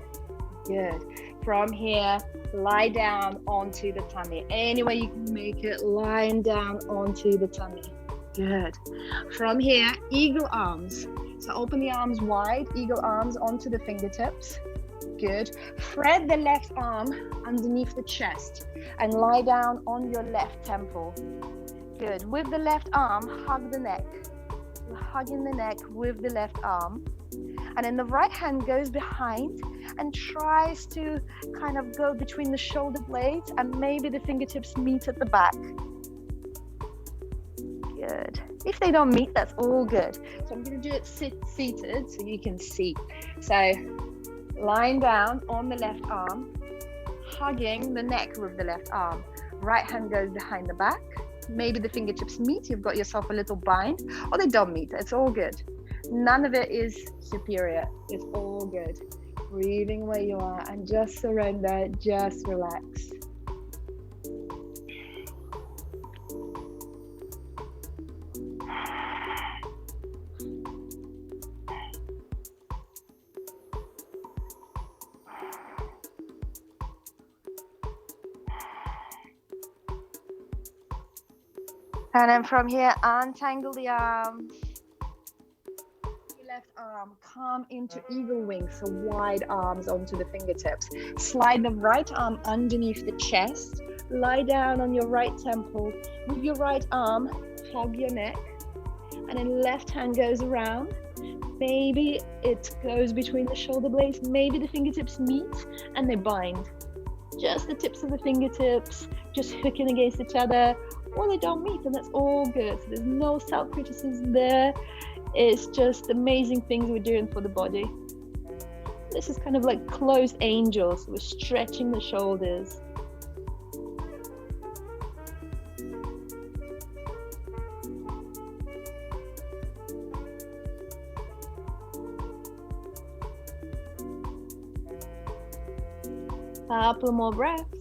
Good. From here, lie down onto the tummy. Any way you can make it, lying down onto the tummy. Good. From here, eagle arms. So open the arms wide, eagle arms onto the fingertips. Good. Thread the left arm underneath the chest and lie down on your left temple. Good. With the left arm, hug the neck. You're hugging the neck with the left arm. And then the right hand goes behind and tries to kind of go between the shoulder blades, and maybe the fingertips meet at the back. Good. If they don't meet, that's all good. So I'm going to do it seated so you can see. So lying down on the left arm, hugging the neck with the left arm. Right hand goes behind the back. Maybe the fingertips meet. You've got yourself a little bind, or they don't meet. It's all good. None of it is superior. It's all good. Breathing where you are and just surrender, just relax. And then from here, untangle the arms. Left arm, come into eagle wings, so wide arms onto the fingertips. Slide the right arm underneath the chest. Lie down on your right temple. With your right arm, hug your neck. And then left hand goes around. Maybe it goes between the shoulder blades. Maybe the fingertips meet and they bind. Just the tips of the fingertips, just hooking against each other. Or they don't meet, and that's all good. So there's no self-criticism there. It's just amazing things we're doing for the body. This is kind of like closed angels. We're stretching the shoulders. Couple more breaths.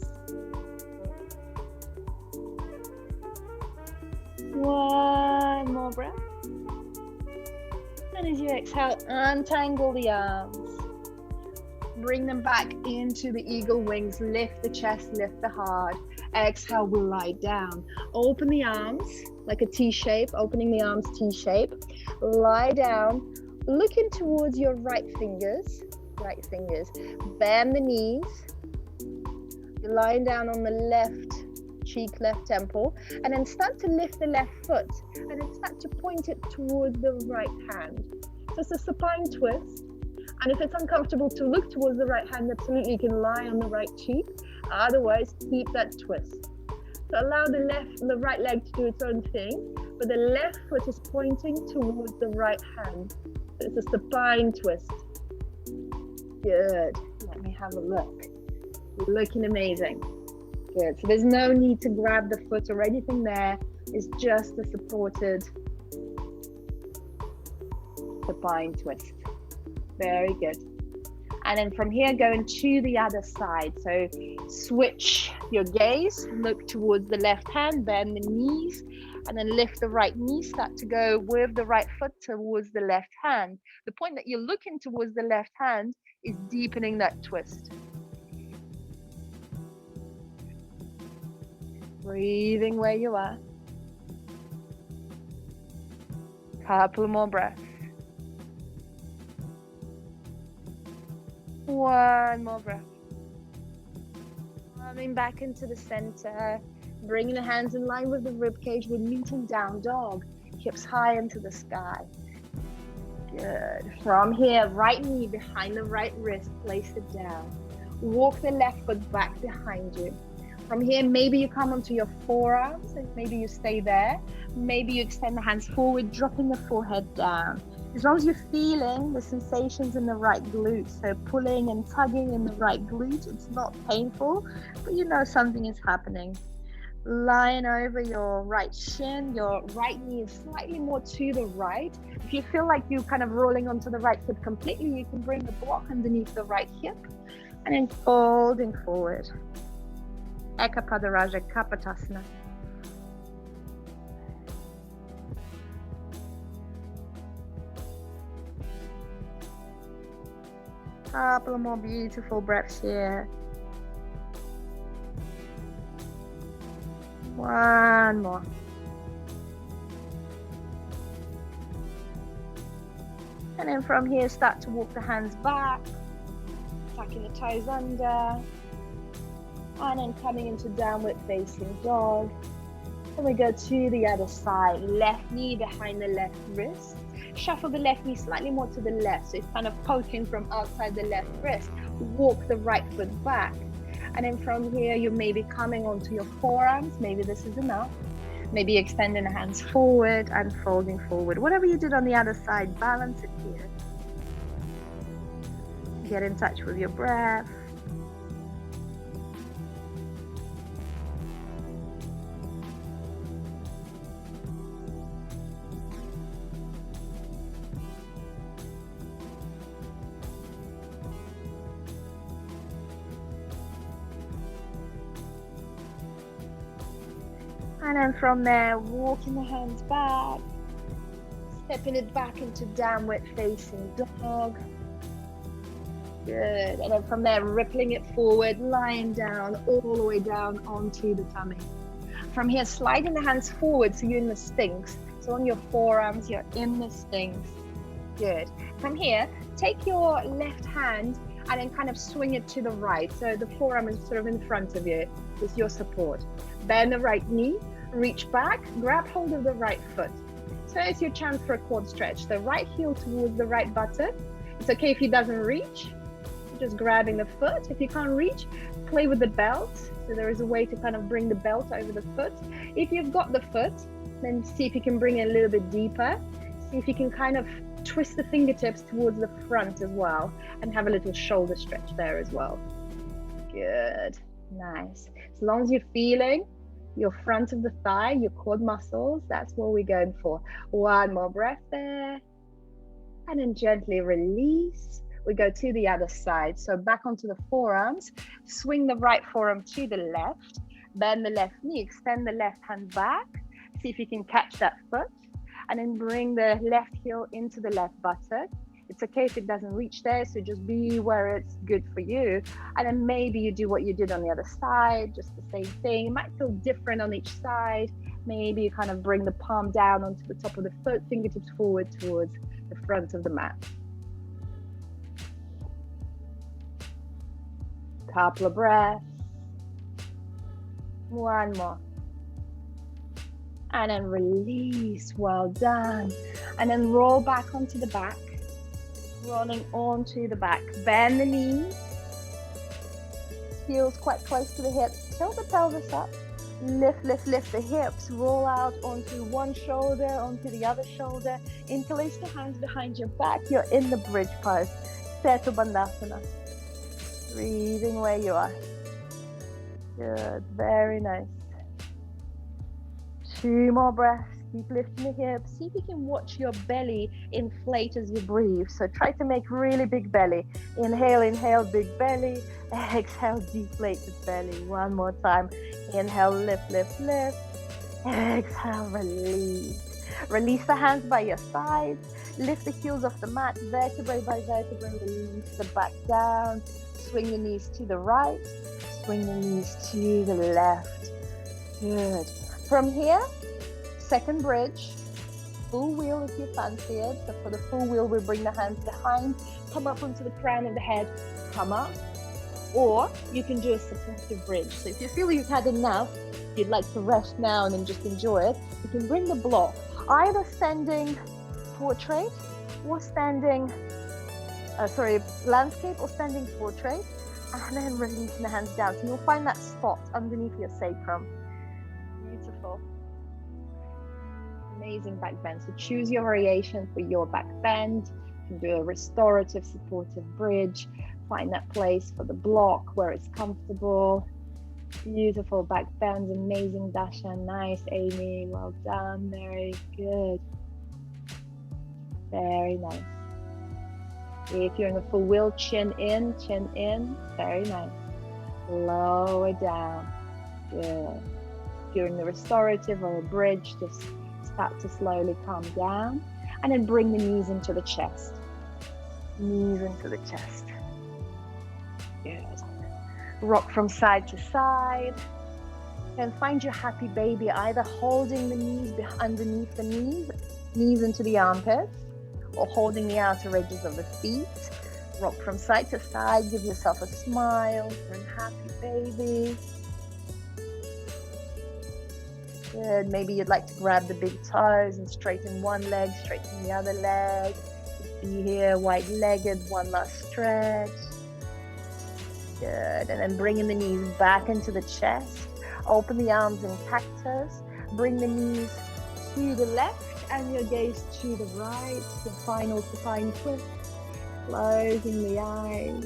One more breath. And as you exhale, untangle the arms. Bring them back into the eagle wings. Lift the chest, lift the heart. Exhale, we'll lie down. Open the arms like a T shape, opening the arms T shape. Lie down, looking towards your right fingers. Bend the knees. You're lying down on the left cheek, left temple, and then start to lift the left foot, and then start to point it towards the right hand. So it's a supine twist. And if it's uncomfortable to look towards the right hand, absolutely you can lie on the right cheek. Otherwise, keep that twist. So allow the right leg to do its own thing, but the left foot is pointing towards the right hand. So it's a supine twist. Good. Let me have a look. You're looking amazing. Good. So there's no need to grab the foot or anything there. It's just a supported supine twist. Very good. And then from here, going to the other side. So switch your gaze, look towards the left hand, bend the knees, and then lift the right knee, start to go with the right foot towards the left hand. The point that you're looking towards the left hand is deepening that twist. Breathing where you are. Couple more breaths. One more breath. Coming back into the center, bringing the hands in line with the rib cage. We're meeting down dog, hips high into the sky. Good. From here, right knee behind the right wrist, place it down. Walk the left foot back behind you. From here, maybe you come onto your forearms, and maybe you stay there. Maybe you extend the hands forward, dropping the forehead down. As long as you're feeling the sensations in the right glute, so pulling and tugging in the right glute, it's not painful, but you know something is happening. Lying over your right shin, your right knee is slightly more to the right. If you feel like you're kind of rolling onto the right hip completely, you can bring the block underneath the right hip and then folding forward. Ekapadaraja Kapotasana. Couple more beautiful breaths here. One more. And then from here, start to walk the hands back, tucking the toes under, and then coming into downward facing dog. And we go to the other side, left knee behind the left wrist. Shuffle the left knee slightly more to the left, so it's kind of poking from outside the left wrist. Walk the right foot back. And then from here, you may be coming onto your forearms. Maybe this is enough. Maybe extending the hands forward and folding forward. Whatever you did on the other side, balance it here. Get in touch with your breath. And then from there, walking the hands back, stepping it back into downward facing dog. Good. And then from there, rippling it forward, lying down, all the way down onto the tummy. From here, sliding the hands forward so you're in the Sphinx. So on your forearms, you're in the Sphinx. Good. From here, take your left hand and then kind of swing it to the right. So the forearm is sort of in front of you with your support. Bend the right knee, reach back, grab hold of the right foot. So it's your chance for a quad stretch. So right heel towards the right buttock. It's okay if he doesn't reach, just grabbing the foot. If you can't reach, play with the belt. So there is a way to kind of bring the belt over the foot. If you've got the foot, then see if you can bring it a little bit deeper. See if you can kind of twist the fingertips towards the front as well and have a little shoulder stretch there as well. Good. Nice. As long as you're feeling your front of the thigh, your quad muscles, that's what we're going for. One more breath there. And then gently release. We go to the other side. So back onto the forearms. Swing the right forearm to the left. Bend the left knee. Extend the left hand back. See if you can catch that foot. And then bring the left heel into the left buttock. It's okay if it doesn't reach there, so just be where it's good for you. And then maybe you do what you did on the other side, just the same thing. It might feel different on each side. Maybe you kind of bring the palm down onto the top of the foot, fingertips forward towards the front of the mat. Couple of breaths. One more. And then release. Well done. And then roll back onto the back. Rolling onto the back. Bend the knees. Heels quite close to the hips. Tilt the pelvis up. Lift, lift, lift the hips. Roll out onto one shoulder, onto the other shoulder. Interlace the hands behind your back. You're in the bridge pose. Setu Bandhasana. Breathing where you are. Good. Very nice. 2 more breaths. Keep lifting the hips. See if you can watch your belly inflate as you breathe. So try to make really big belly. Inhale, inhale, big belly. Exhale, deflated belly. One more time. Inhale, lift, lift, lift. Exhale, release. Release the hands by your sides. Lift the heels off the mat, vertebrae by vertebrae. Release the back down. Swing the knees to the right. Swing the knees to the left. Good. From here, second bridge, full wheel if you fancy it. So for the full wheel, we bring the hands behind, come up onto the crown of the head, come up. Or you can do a supportive bridge. So if you feel you've had enough, you'd like to rest now and then just enjoy it, you can bring the block, either standing portrait or standing, landscape or standing portrait, and then releasing the hands down. So you'll find that spot underneath your sacrum. Beautiful. Amazing back bend. So choose your variation for your back bend. You can do a restorative, supportive bridge. Find that place for the block where it's comfortable. Beautiful back bends. Amazing, Dasha. Nice, Amy. Well done. Very good. Very nice. If you're in a full wheel, chin in, chin in. Very nice. Lower down. Good. If you're in the restorative or a bridge, just start to slowly calm down and then bring the knees into the chest. Knees into the chest. Good. Rock from side to side. And find your happy baby, either holding the knees underneath the knees into the armpits, or holding the outer edges of the feet. Rock from side to side. Give yourself a smile for a happy baby. Good. Maybe you'd like to grab the big toes and straighten one leg, straighten the other leg. Just be here, wide-legged, one last stretch. Good. And then bringing the knees back into the chest. Open the arms in cactus. Bring the knees to the left and your gaze to the right. The final supine twist. Closing the eyes.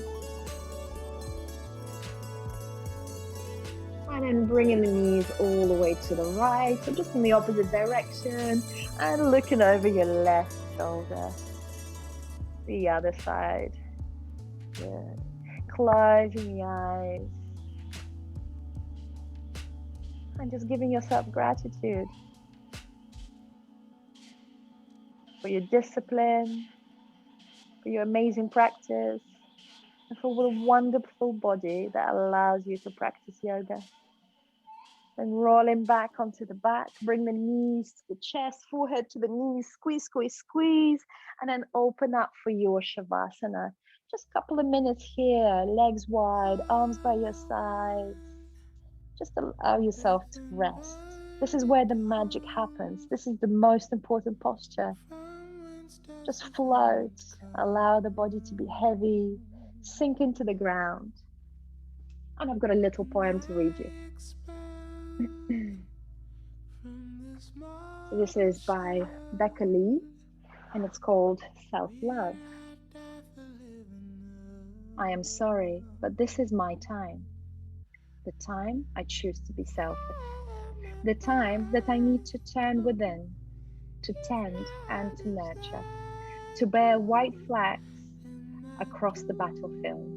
And then bringing the knees all the way to the right, so just in the opposite direction, and looking over your left shoulder. The other side. Good. Closing the eyes. And just giving yourself gratitude for your discipline, for your amazing practice, and for the wonderful body that allows you to practice yoga. Then rolling back onto the back, bring the knees to the chest, forehead to the knees, squeeze, squeeze, squeeze, and then open up for your Shavasana. Just a couple of minutes here, legs wide, arms by your sides. Just allow yourself to rest. This is where the magic happens. This is the most important posture. Just float, allow the body to be heavy, sink into the ground. And I've got a little poem to read you. So this is by Becca Lee, and it's called Self-Love. I am sorry, but this is my time. The time I choose to be selfish. The time that I need to turn within, to tend and to nurture, to bear white flags across the battlefield,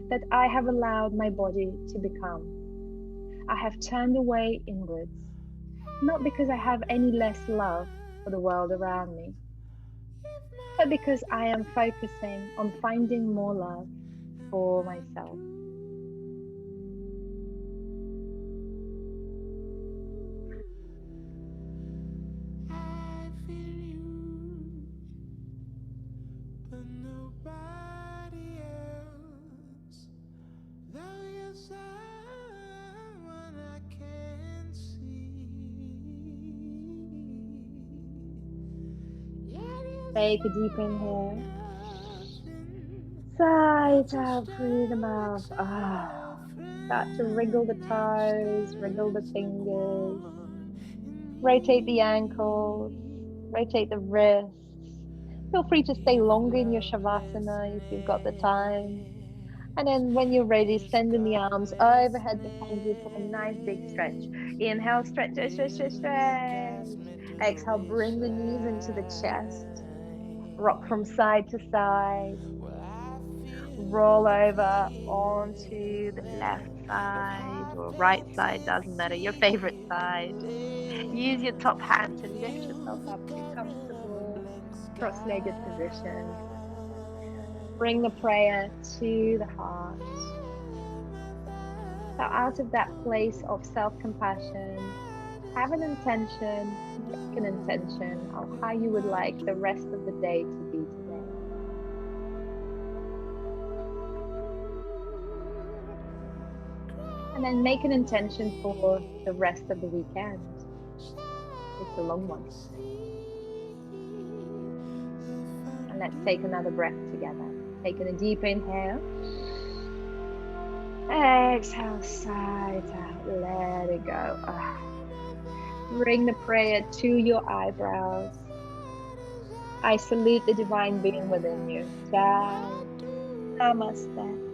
that I have allowed my body to become. I have turned away inwards, not because I have any less love for the world around me, but because I am focusing on finding more love for myself. Take a deep inhale. Sigh it out through the mouth. Start to wriggle the toes, wriggle the fingers, rotate the ankles, rotate the wrists. Feel free to stay longer in your Shavasana if you've got the time. And then when you're ready, sending the arms overhead behind you for a nice big stretch. Inhale, stretch, stretch, stretch, stretch, stretch. Exhale, bring the knees into the chest. Rock from side to side. Roll over onto the left side or right side, doesn't matter, your favorite side. Use your top hand to lift yourself up to comfortable cross-legged position. Bring the prayer to the heart. So out of that place of self-compassion, have an intention, make an intention of how you would like the rest of the day to be today. And then make an intention for the rest of the weekend. It's a long one. And let's take another breath together. Taking a deep inhale. Exhale, sigh it out. Let it go. Bring the prayer to your eyebrows. I salute the divine being within you. Jai. Namaste.